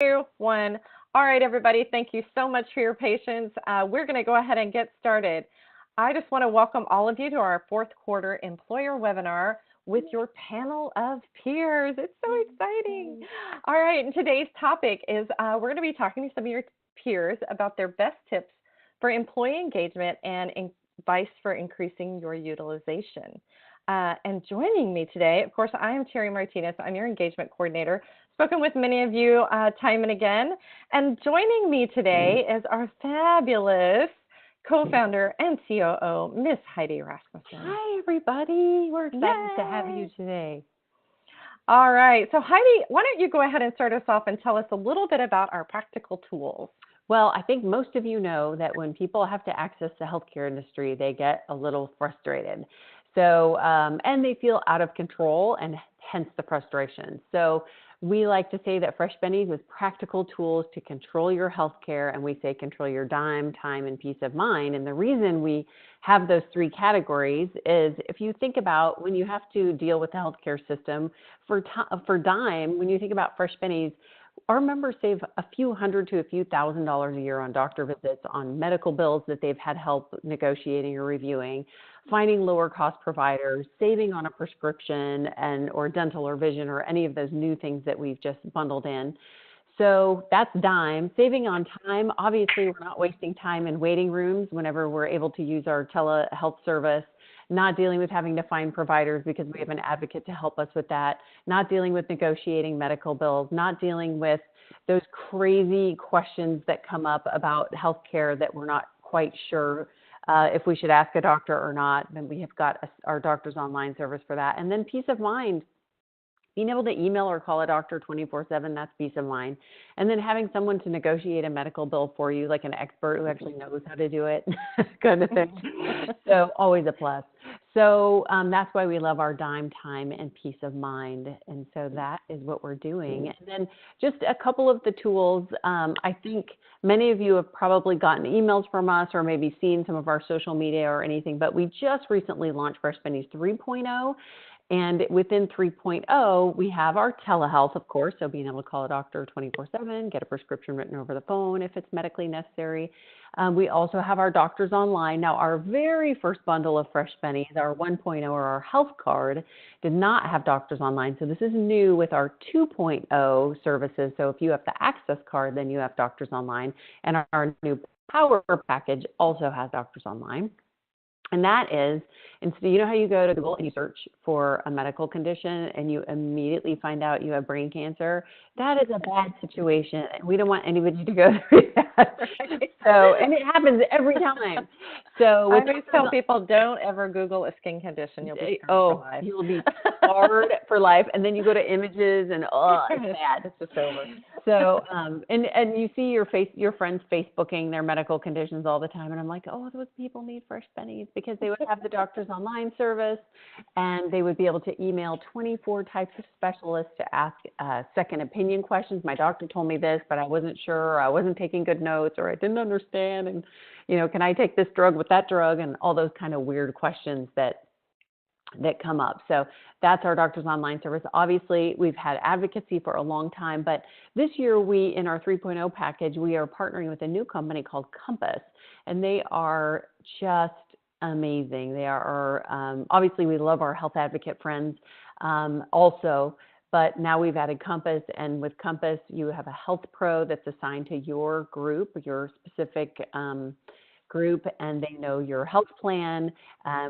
Two, one. All right, everybody, thank you so much for your patience. We're going to go ahead and get started. I just want to welcome all of you to our fourth quarter employer webinar with your panel of peers. It's so exciting. All right, and today's topic is we're going to be talking to some of your peers about their best tips for employee engagement and advice for increasing your utilization. And joining me today, of course, I am Terry Martinez. I'm your engagement coordinator. Spoken with many of you time and again. And joining me today is our fabulous co-founder and COO, Miss Heidi Rasmussen. Hi, everybody. We're excited to have you today. All right. So Heidi, why don't you go ahead and start us off and tell us a little bit about our practical tools? Well, I think most of you know that when people have to access the healthcare industry, they get a little frustrated. So, and they feel out of control, and hence the frustration. So we like to say that Fresh Bennies is practical tools to control your healthcare, and we say control your dime, time, and peace of mind. And the reason we have those three categories is if you think about when you have to deal with the healthcare system for dime, when you think about Fresh Bennies, our members save a few hundred to a few $1,000s a year on doctor visits, on medical bills that they've had help negotiating or reviewing, finding lower cost providers, saving on a prescription or dental or vision or any of those new things that we've just bundled in. So that's dime. Saving on time, obviously we're not wasting time in waiting rooms whenever we're able to use our telehealth service. Not dealing with having to find providers because we have an advocate to help us with that, not dealing with negotiating medical bills, not dealing with those crazy questions that come up about healthcare that we're not quite sure if we should ask a doctor or not. Then we have got our doctor's online service for that. And then peace of mind. Being able to email or call a doctor 24/7, that's peace of mind. And then having someone to negotiate a medical bill for you, like an expert who actually knows how to do it, kind of thing. So always a plus. So that's why we love our dime, time, and peace of mind. And so that is what we're doing. And then just a couple of the tools. I think many of you have probably gotten emails from us or maybe seen some of our social media or anything, but we just recently launched Fresh Bennies 3.0. And within 3.0, we have our telehealth, of course, so being able to call a doctor 24/7, get a prescription written over the phone if it's medically necessary. We also have our doctors online. Now, our very first bundle of Fresh Bennies, our 1.0 or our health card, did not have doctors online. So this is new with our 2.0 services. So if you have the Access card, then you have doctors online. And our new Power package also has doctors online. And that is, and so you know how you go to Google and you search for a medical condition and you immediately find out you have brain cancer? That is a bad situation. We don't want anybody to go through that. So, and it happens every time. So I always tell people, don't ever Google a skin condition. You'll be scarred for life. You'll be scarred for life. And then you go to images and it's bad. It's just over. So, and you see your friends Facebooking their medical conditions all the time. And I'm like, oh, those people need Fresh Bennies, because they would have the doctor's online service and they would be able to email 24 types of specialists to ask second opinion questions. My doctor told me this, but I wasn't sure, or I wasn't taking good notes, or I didn't understand. And, can I take this drug with that drug? And all those kind of weird questions that come up. So that's our doctor's online service. Obviously, we've had advocacy for a long time, but this year in our 3.0 package, we are partnering with a new company called Compass, and they are just amazing. They are obviously, we love our health advocate friends also, but now we've added Compass, and with Compass, you have a health pro that's assigned to your group, your specific group, and they know your health plan.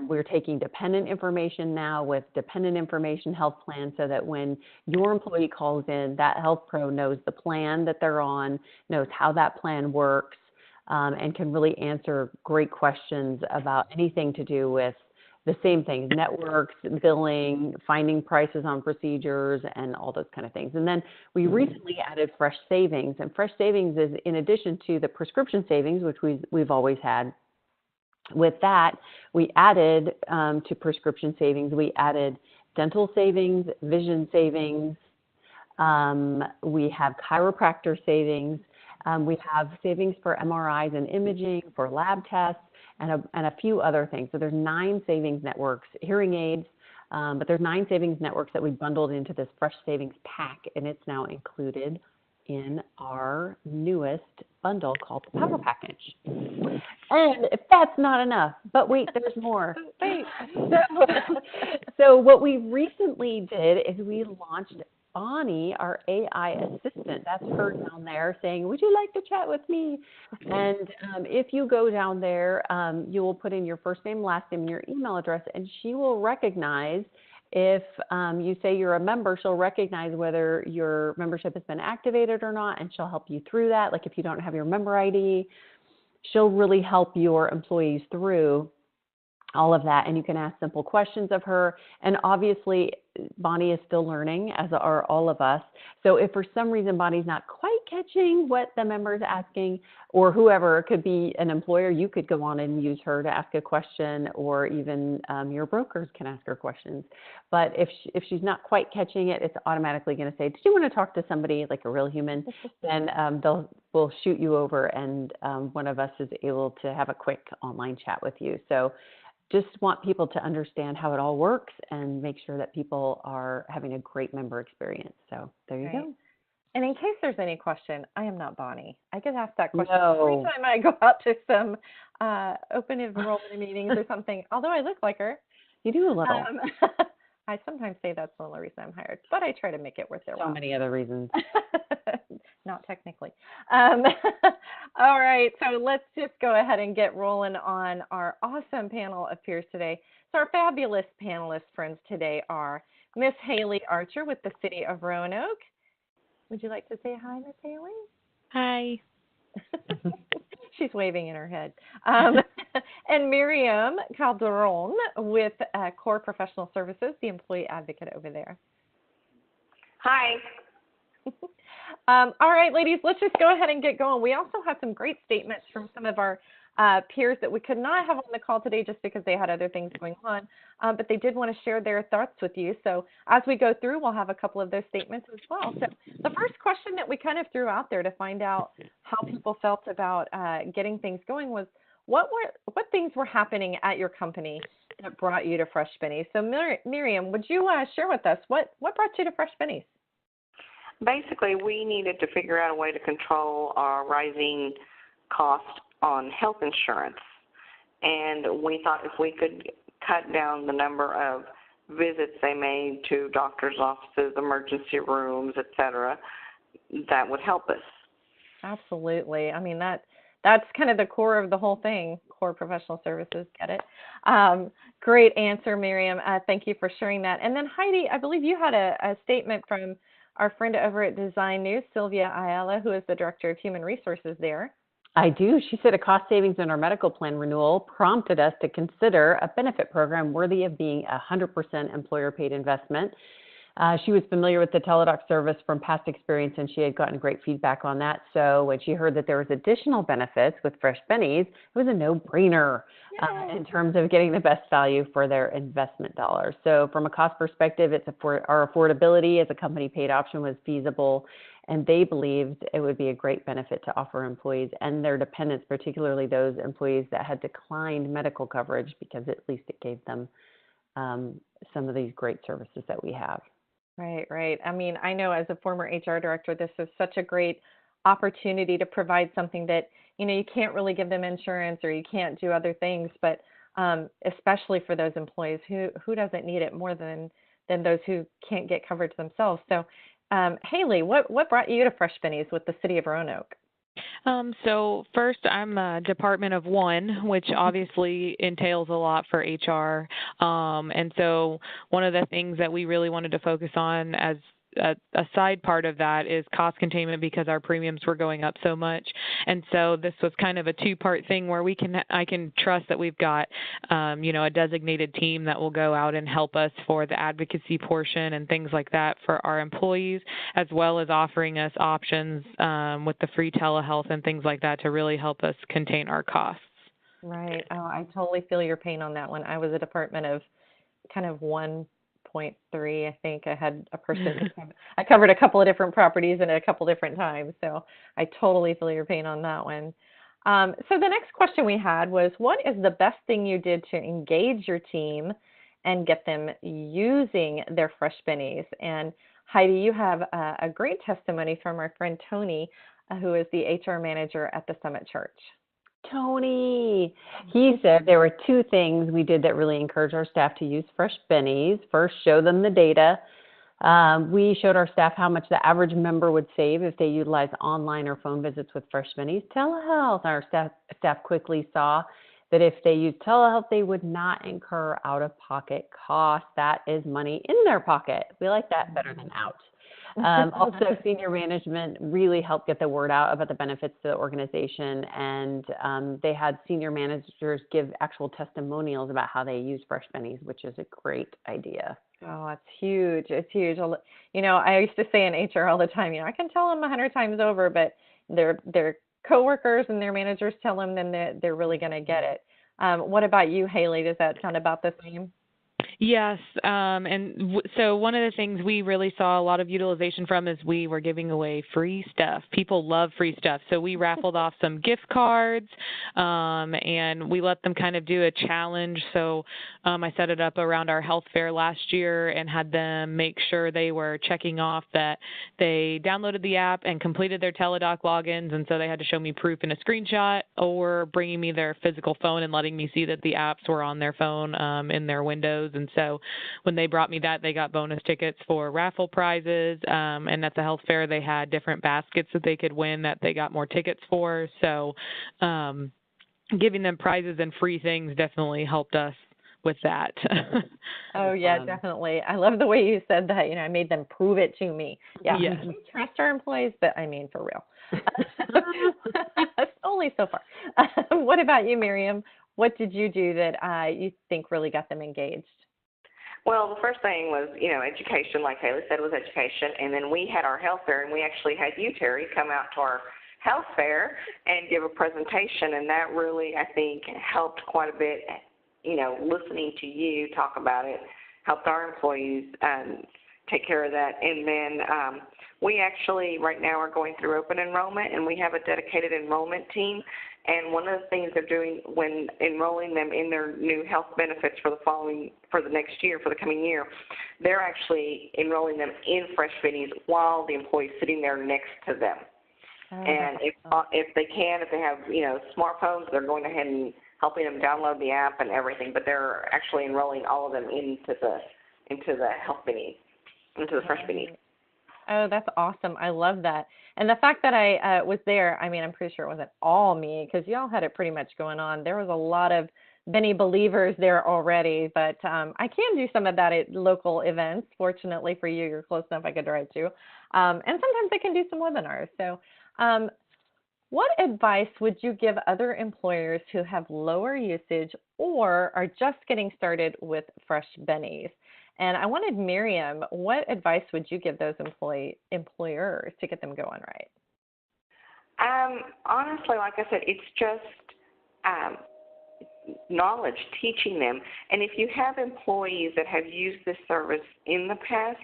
We're taking dependent information now with dependent information health plan, so that when your employee calls in, that health pro knows the plan that they're on, knows how that plan works, and can really answer great questions about anything to do with the same things: networks, billing, finding prices on procedures, and all those kind of things. And then we recently added Fresh Savings, and Fresh Savings is in addition to the prescription savings, which we've always had. With that, we added to prescription savings, we added dental savings, vision savings, we have chiropractor savings, we have savings for MRIs and imaging, for lab tests, and a few other things. So there's 9 savings networks, hearing aids, but there's 9 savings networks that we bundled into this Fresh Savings pack, and it's now included in our newest bundle called the Power Package. And if that's not enough, but wait, there's more. Wait. So what we recently did is we launched Bonnie, our AI assistant. That's her down there saying, would you like to chat with me? And if you go down there, you will put in your first name, last name, and your email address, and she will recognize if you say you're a member, she'll recognize whether your membership has been activated or not, and she'll help you through that. Like if you don't have your member ID, she'll really help your employees through all of that. And you can ask simple questions of her. And obviously, Bonnie is still learning, as are all of us. So if for some reason Bonnie's not quite catching what the member is asking, or whoever, it could be an employer, you could go on and use her to ask a question, or even your brokers can ask her questions. But if she's not quite catching it, it's automatically going to say, did you want to talk to somebody like a real human? Then we'll shoot you over, and one of us is able to have a quick online chat with you. So just want people to understand how it all works and make sure that people are having a great member experience. So there you go. And in case there's any question, I am not Bonnie. I get asked that question No. every time I go out to some open enrollment meetings or something, although I look like her. You do a little. I sometimes say that's the only reason I'm hired, but I try to make it worth their while. So many other reasons. Not technically. All right, so let's just go ahead and get rolling on our awesome panel of peers today. So our fabulous panelist friends today are Miss Haley Archer with the City of Roanoke. Would you like to say hi, Miss Haley? Hi. She's waving in her head. And Miriam Calderon with Core Professional Services, the employee advocate over there. Hi. All right, ladies, let's just go ahead and get going. We also have some great statements from some of our peers that we could not have on the call today just because they had other things going on, but they did want to share their thoughts with you. So as we go through, we'll have a couple of those statements as well. So the first question that we kind of threw out there to find out how people felt about getting things going was, what things were happening at your company that brought you to Fresh Bennies? So Miriam, would you share with us what brought you to Fresh Bennies? Basically, we needed to figure out a way to control our rising cost on health insurance. And we thought if we could cut down the number of visits they made to doctors' offices, emergency rooms, et cetera, that would help us. Absolutely. I mean, that's kind of the core of the whole thing, Core Professional Services, get it? Great answer, Miriam. Thank you for sharing that. And then Heidi, I believe you had a statement from our friend over at Design News, Sylvia Ayala, who is the Director of Human Resources there. I do. She said a cost savings in our medical plan renewal prompted us to consider a benefit program worthy of being a 100% employer-paid investment. She was familiar with the Teladoc service from past experience, and she had gotten great feedback on that. So when she heard that there was additional benefits with Fresh Bennies, it was a no-brainer in terms of getting the best value for their investment dollars. So from a cost perspective, our affordability as a company-paid option was feasible, and they believed it would be a great benefit to offer employees and their dependents, particularly those employees that had declined medical coverage, because at least it gave them some of these great services that we have. Right. I mean, I know as a former HR director, this is such a great opportunity to provide something that, you can't really give them insurance or you can't do other things, but especially for those employees who doesn't need it more than those who can't get coverage themselves. So Haley, what brought you to Fresh Bennies with the City of Roanoke? So first, I'm a department of one, which obviously entails a lot for HR. And so one of the things that we really wanted to focus on as a side part of that is cost containment, because our premiums were going up so much. And so this was kind of a two-part thing where I can trust that we've got, a designated team that will go out and help us for the advocacy portion and things like that for our employees, as well as offering us options with the free telehealth and things like that to really help us contain our costs. Right. Oh, I totally feel your pain on that one. I was a department of kind of 1.3, I think. I had a person, I covered a couple of different properties and a couple different times. So I totally feel your pain on that one. So the next question we had was, what is the best thing you did to engage your team and get them using their Fresh Bennies? And Heidi, you have a great testimony from our friend Tony, who is the HR manager at the Summit Church. Tony, he said there were two things we did that really encouraged our staff to use Fresh Bennies. First, show them the data. We showed our staff how much the average member would save if they utilized online or phone visits with Fresh Bennies telehealth. Our staff quickly saw that if they used telehealth, they would not incur out-of-pocket costs. That is money in their pocket. We like that better than out. Also, senior management really helped get the word out about the benefits to the organization, and they had senior managers give actual testimonials about how they use Fresh Bennies, which is a great idea. Oh, it's huge. It's huge. You know, I used to say in HR all the time, you know, I can tell them 100 times over, but their coworkers and their managers tell them, then they're really going to get it. What about you, Haley? Does that sound about the same? Yes, so one of the things we really saw a lot of utilization from is we were giving away free stuff. People love free stuff, so we raffled off some gift cards, and we let them kind of do a challenge. So I set it up around our health fair last year and had them make sure they were checking off that they downloaded the app and completed their Teladoc logins, and so they had to show me proof in a screenshot or bringing me their physical phone and letting me see that the apps were on their phone in their windows. And so when they brought me that, they got bonus tickets for raffle prizes. And at the health fair, they had different baskets that they could win that they got more tickets for. So giving them prizes and free things definitely helped us with that. Oh, yeah, definitely. I love the way you said that. You know, I made them prove it to me. Yeah, yes. We trust our employees, but I mean, for real. Only so far. What about you, Miriam? What did you do that you think really got them engaged? Well, the first thing was, you know, education, like Haley said, was education. And then we had our health fair, and we actually had you, Terry, come out to our health fair and give a presentation. And that really, I think, helped quite a bit. You know, listening to you talk about it helped our employees take care of that. And then we actually right now are going through open enrollment, and we have a dedicated enrollment team. And one of the things they're doing when enrolling them in their new health benefits for the next year, for the coming year, they're actually enrolling them in Fresh Bennies while the employee's sitting there next to them. Oh, and if they have, you know, smartphones, they're going ahead and helping them download the app and everything, but they're actually enrolling all of them into the health Bennies, into the Fresh Bennies. Oh, that's awesome. I love that. And the fact that I was there, I mean, I'm pretty sure it wasn't all me because y'all had it pretty much going on. There was a lot of Benny believers there already, but I can do some of that at local events. Fortunately for you, you're close enough I could drive to. And sometimes I can do some webinars. So what advice would you give other employers who have lower usage or are just getting started with Fresh Bennies? And I wanted Miriam, what advice would you give those employers to get them going right? Honestly, like I said, it's just knowledge, teaching them. And if you have employees that have used this service in the past,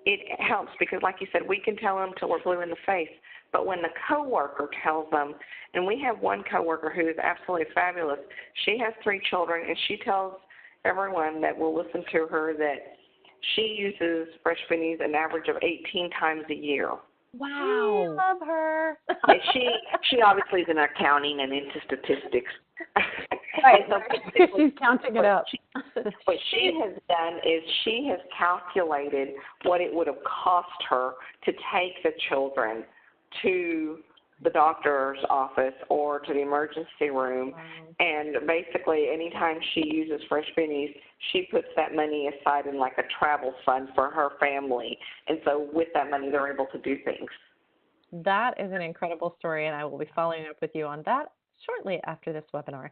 it helps because, like you said, we can tell them till we're blue in the face. But when the coworker tells them, and we have one coworker who is absolutely fabulous. She has 3 children, and she tells everyone that will listen to her that she uses Fresh Bennies an average of 18 times a year. Wow. I love her. And she obviously is in accounting and into statistics. Right. So she's counting it up. What she has done is she has calculated what it would have cost her to take the children to the doctor's office or to the emergency room. Wow. And basically anytime she uses Fresh Bennies, she puts that money aside in like a travel fund for her family. And so with that money, they're able to do things. That is an incredible story, and I will be following up with you on that shortly after this webinar.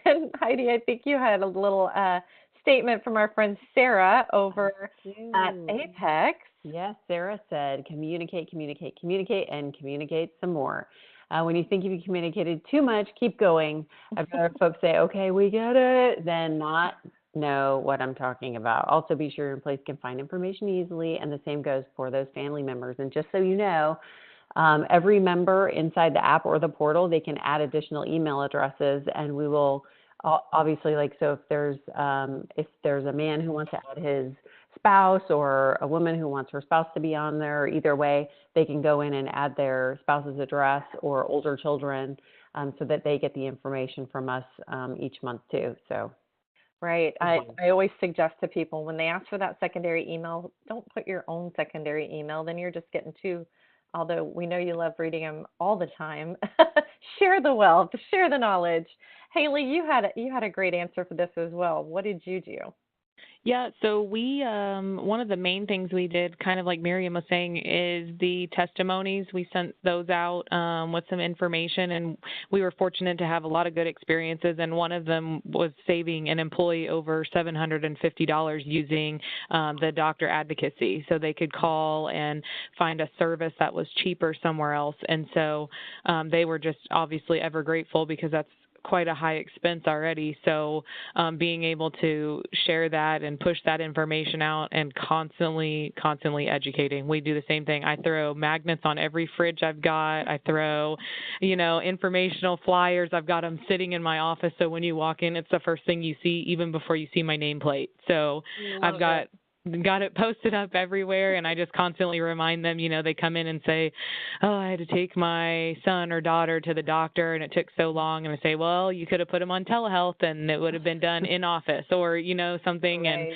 And Heidi, I think you had a little statement from our friend Sarah over at Apex. Yes, Sarah said, communicate, communicate, communicate, and communicate some more. When you think you've communicated too much, keep going. I've heard folks say, okay, we get it, then not know what I'm talking about. Also, be sure your employees can find information easily, and the same goes for those family members. And just so you know, every member inside the app or the portal, they can add additional email addresses, and we will obviously, like, so if there's a man who wants to add his spouse or a woman who wants her spouse to be on there. Either way, they can go in and add their spouse's address or older children so that they get the information from us each month too. So. Right. I always suggest to people when they ask for that secondary email, don't put your own secondary email. Then you're just getting two, although we know you love reading them all the time. Share the wealth, share the knowledge. Haley, you had a great answer for this as well. What did you do? Yeah, so we one of the main things we did, kind of like Miriam was saying, is the testimonies. We sent those out with some information, and we were fortunate to have a lot of good experiences, and one of them was saving an employee over $750 using the doctor advocacy. So they could call and find a service that was cheaper somewhere else, and so they were just obviously ever grateful because that's quite a high expense already. So being able to share that and push that information out and constantly educating. We do the same thing. I throw magnets on every fridge I've got. I throw, informational flyers. I've got them sitting in my office. So when you walk in, it's the first thing you see, even before you see my nameplate. So I've got it posted up everywhere, and I just constantly remind them, they come in and say, oh, I had to take my son or daughter to the doctor and it took so long, and I say, well, you could have put them on telehealth and it would have been done in office or, something. Right. And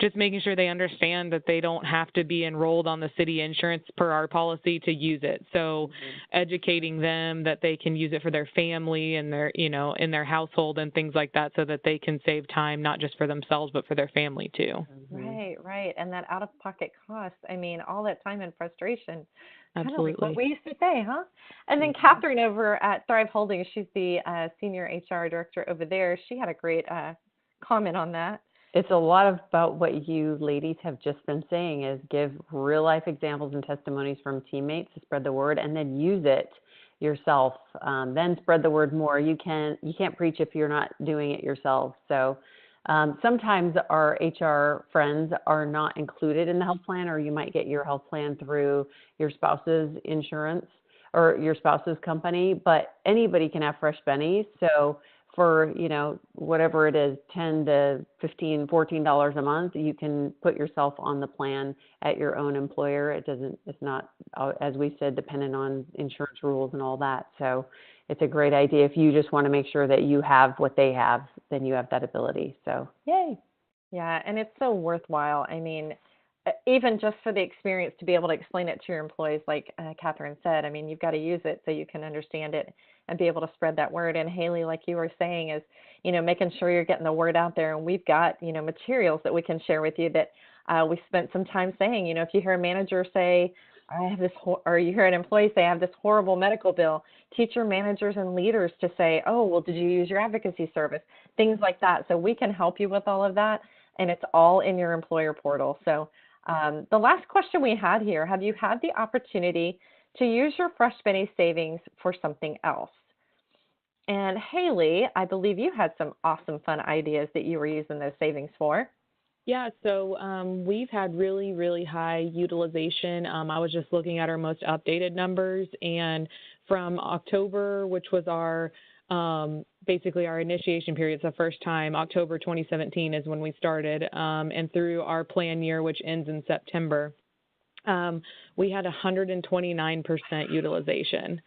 just making sure they understand that they don't have to be enrolled on the city insurance per our policy to use it. So educating them that they can use it for their family and their, in their household and things like that, so that they can save time, not just for themselves, but for their family too. Right. And that out-of-pocket cost, all that time and frustration. Absolutely. Kind of like what we used to say, huh? And then Catherine over at Thrive Holdings, she's the senior HR director over there. She had a great comment on that. It's a lot about what you ladies have just been saying, is give real life examples and testimonies from teammates to spread the word, and then use it yourself. Then spread the word more. You can't preach if you're not doing it yourself. So sometimes our HR friends are not included in the health plan, or you might get your health plan through your spouse's insurance or your spouse's company, but anybody can have fresh bennies. So for, whatever it is, $10 to $15, $14 a month, you can put yourself on the plan at your own employer. It's not, as we said, dependent on insurance rules and all that. So it's a great idea. If you just want to make sure that you have what they have, then you have that ability. So yay. Yeah, and it's so worthwhile. Even just for the experience to be able to explain it to your employees, like Catherine said, you've got to use it so you can understand it and be able to spread that word. And Haley, like you were saying, is, making sure you're getting the word out there. And we've got, materials that we can share with you that we spent some time saying, if you hear a manager say, I have this, or you hear an employee say, I have this horrible medical bill, teach your managers and leaders to say, oh, well, did you use your advocacy service? Things like that. So we can help you with all of that. And it's all in your employer portal. So the last question we had here, have you had the opportunity to use your Fresh Benny savings for something else? And Haley, I believe you had some awesome, fun ideas that you were using those savings for. Yeah, so we've had really, really high utilization. I was just looking at our most updated numbers, and from October, which was our basically our initiation period, it's the first time, October 2017 is when we started, and through our plan year, which ends in September, we had 129% utilization.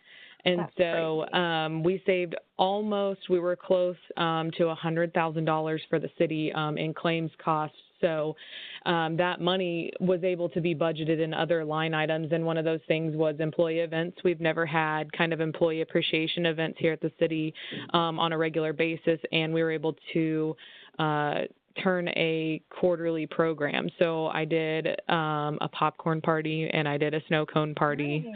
And That's so we saved we were close to $100,000 for the city in claims costs. So that money was able to be budgeted in other line items. And one of those things was employee events. We've never had kind of employee appreciation events here at the city on a regular basis. And we were able to turn a quarterly program. So I did a popcorn party, and I did a snow cone party,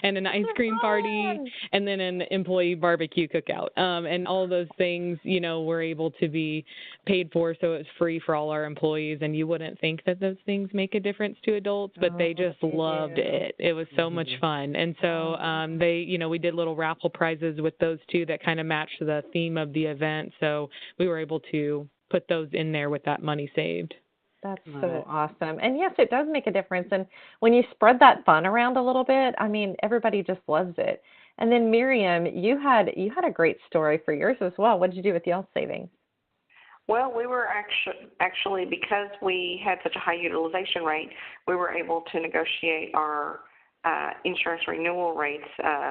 and an ice cream party, and then an employee barbecue cookout. And all of those things, were able to be paid for, so it's free for all our employees. And you wouldn't think that those things make a difference to adults, but they just loved it. It was so much fun. And so we did little raffle prizes with those two that kind of matched the theme of the event. So we were able to put those in there with that money saved. That's so awesome. And yes, it does make a difference. And when you spread that fun around a little bit, everybody just loves it. And then Miriam, you had a great story for yours as well. What did you do with y'all's savings? Well, we were actually because we had such a high utilization rate, we were able to negotiate our insurance renewal rates.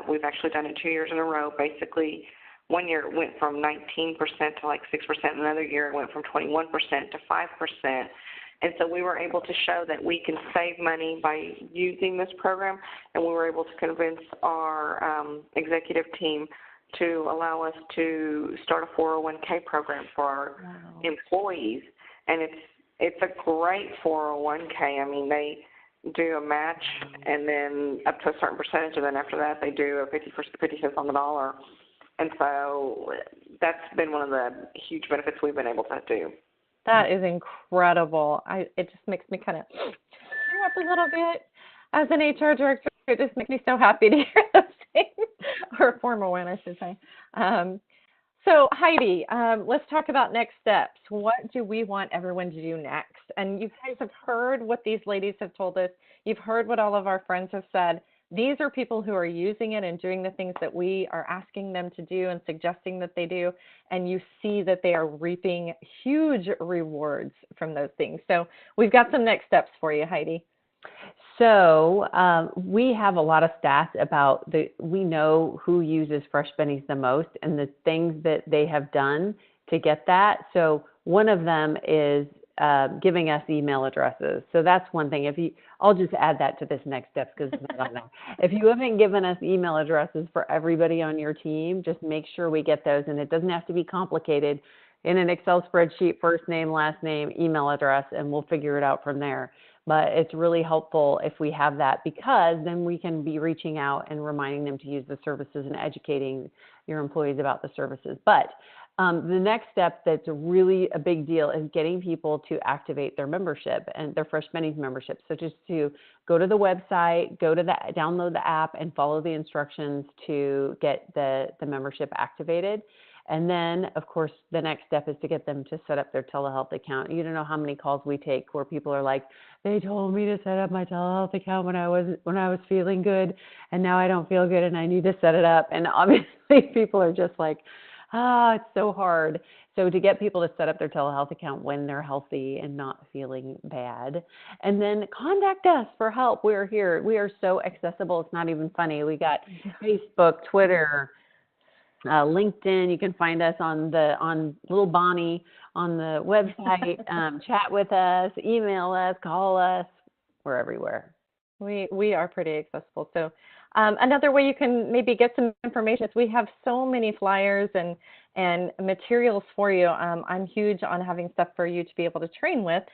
We've actually done it 2 years in a row. Basically, one year it went from 19% to like 6%. Another year it went from 21% to 5%. And so we were able to show that we can save money by using this program, and we were able to convince our executive team to allow us to start a 401k program for our employees. And it's a great 401k. I mean, they do a match and then up to a certain percentage, and then after that they do a 50 cents on the dollar. And so that's been one of the huge benefits we've been able to do. That is incredible. It just makes me kind of tear up a little bit. As an HR director, it just makes me so happy to hear those things, or a former one, I should say. So Heidi, let's talk about next steps. What do we want everyone to do next? And you guys have heard what these ladies have told us. You've heard what all of our friends have said. These are people who are using it and doing the things that we are asking them to do and suggesting that they do. And you see that they are reaping huge rewards from those things. So we've got some next steps for you, Heidi. So we have a lot of stats about we know who uses Fresh Bennies the most and the things that they have done to get that. So one of them is giving us email addresses. So that's one thing. I'll just add that to this next step because I don't know. If you haven't given us email addresses for everybody on your team, just make sure we get those. And it doesn't have to be complicated. In an Excel spreadsheet, first name, last name, email address, and we'll figure it out from there. But it's really helpful if we have that, because then we can be reaching out and reminding them to use the services and educating your employees about the services. But the next step that's really a big deal is getting people to activate their membership and their Fresh Bennies membership. So just to go to the website, download the app, and follow the instructions to get the membership activated. And then, of course, the next step is to get them to set up their telehealth account. You don't know how many calls we take where people are like, they told me to set up my telehealth account when I was feeling good, and now I don't feel good and I need to set it up. And obviously people are just like, it's so hard. So to get people to set up their telehealth account when they're healthy and not feeling bad, and then contact us for help. We're here. We are so accessible. It's not even funny. We got Facebook, Twitter, LinkedIn. You can find us on Little Bonnie on the website. Chat with us, email us, call us. We're everywhere. We are pretty accessible. So another way you can maybe get some information is we have so many flyers and materials for you. I'm huge on having stuff for you to be able to train with.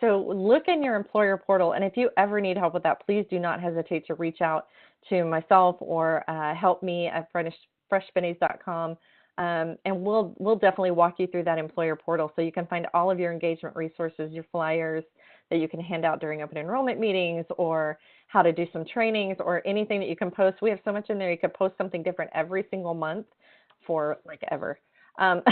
So look in your employer portal, and if you ever need help with that, please do not hesitate to reach out to myself or help me at freshbennies.com. And we'll definitely walk you through that employer portal so you can find all of your engagement resources, your flyers that you can hand out during open enrollment meetings, or how to do some trainings, or anything that you can post. We have so much in there. You could post something different every single month for like ever. So,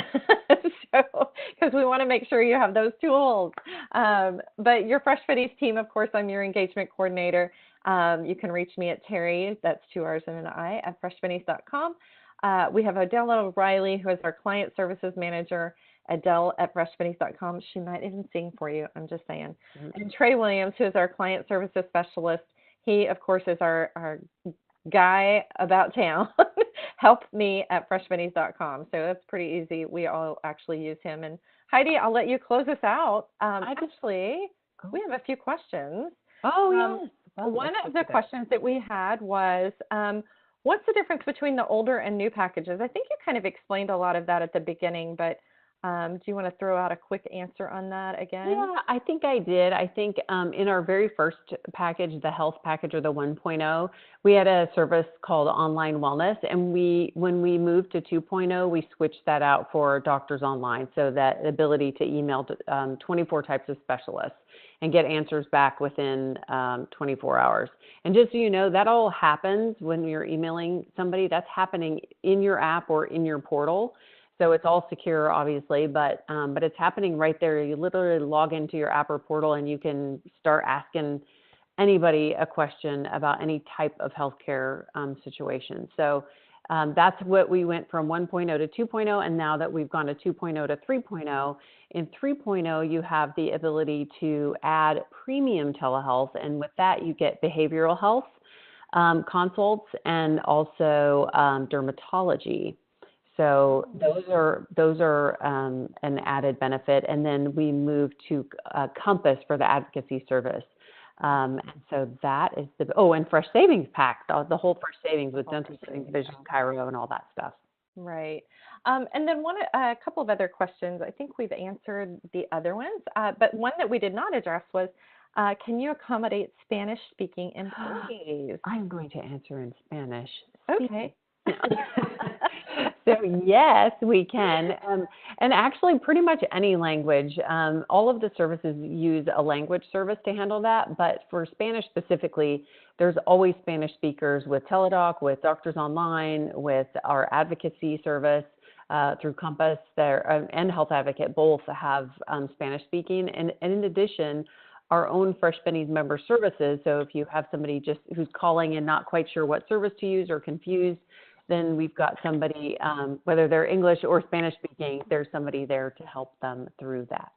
because we want to make sure you have those tools. But your Fresh Bennies team, of course, I'm your engagement coordinator. You can reach me at Terry, that's 2 R's and an I, at freshbennies.com. We have Adele O'Reilly, who is our client services manager, Adele at freshbennies.com. She might even sing for you, I'm just saying. Mm-hmm. And Trey Williams, who is our client services specialist. He, of course, is our guy about town. Help me at freshbennies.com. So that's pretty easy. We all actually use him. And Heidi, I'll let you close us out. Actually, we have a few questions. Oh, yes. Well, one of the questions that we had was, what's the difference between the older and new packages? I think you kind of explained a lot of that at the beginning, but do you want to throw out a quick answer on that again? Yeah, I think I did. I think in our very first package, the health package, or the 1.0, we had a service called Online Wellness. And when we moved to 2.0, we switched that out for Doctors Online, so that ability to email 24 types of specialists and get answers back within 24 hours. And just so you know, that all happens when you're emailing somebody. That's happening in your app or in your portal. So it's all secure, obviously, but it's happening right there. You literally log into your app or portal, and you can start asking anybody a question about any type of healthcare situation. So That's what we went from 1.0 to 2.0, and now that we've gone to 2.0 to 3.0, in 3.0 you have the ability to add premium telehealth, and with that you get behavioral health consults and also dermatology. So those are an added benefit, and then we moved to Compass for the advocacy service. And so that is and Fresh Savings Pack, the whole Fresh Savings with dental, savings, vision, chiro, and all that stuff. Right. And then a couple of other questions. I think we've answered the other ones, but one that we did not address was, can you accommodate Spanish-speaking employees? I'm going to answer in Spanish. Okay. So yes, we can. And actually pretty much any language. All of the services use a language service to handle that. But for Spanish specifically, there's always Spanish speakers with Teladoc, with Doctors Online, with our advocacy service through Compass and Health Advocate. Both have Spanish speaking. And in addition, our own Fresh Bennies member services. So if you have somebody just who's calling and not quite sure what service to use or confused, then we've got somebody, whether they're English or Spanish speaking, there's somebody there to help them through that.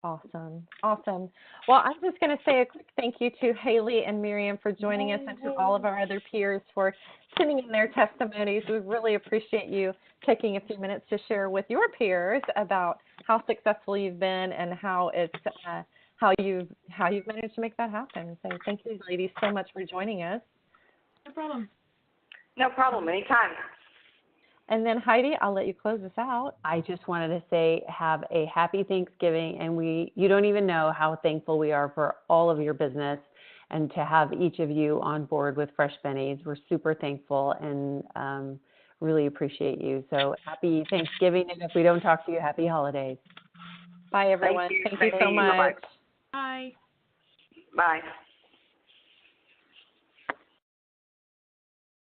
Awesome. Awesome. Well, I'm just going to say a quick thank you to Haley and Miriam for joining us, and to all of our other peers for sending in their testimonies. We really appreciate you taking a few minutes to share with your peers about how successful you've been and how it's how you've managed to make that happen. So thank you, ladies, so much for joining us. No problem. No problem, anytime. And then Heidi, I'll let you close this out. I just wanted to say have a happy Thanksgiving, and you don't even know how thankful we are for all of your business and to have each of you on board with Fresh Bennies. We're super thankful and really appreciate you. So happy Thanksgiving, and if we don't talk to you, happy holidays. Bye, everyone. Thank you so much. Bye. Bye.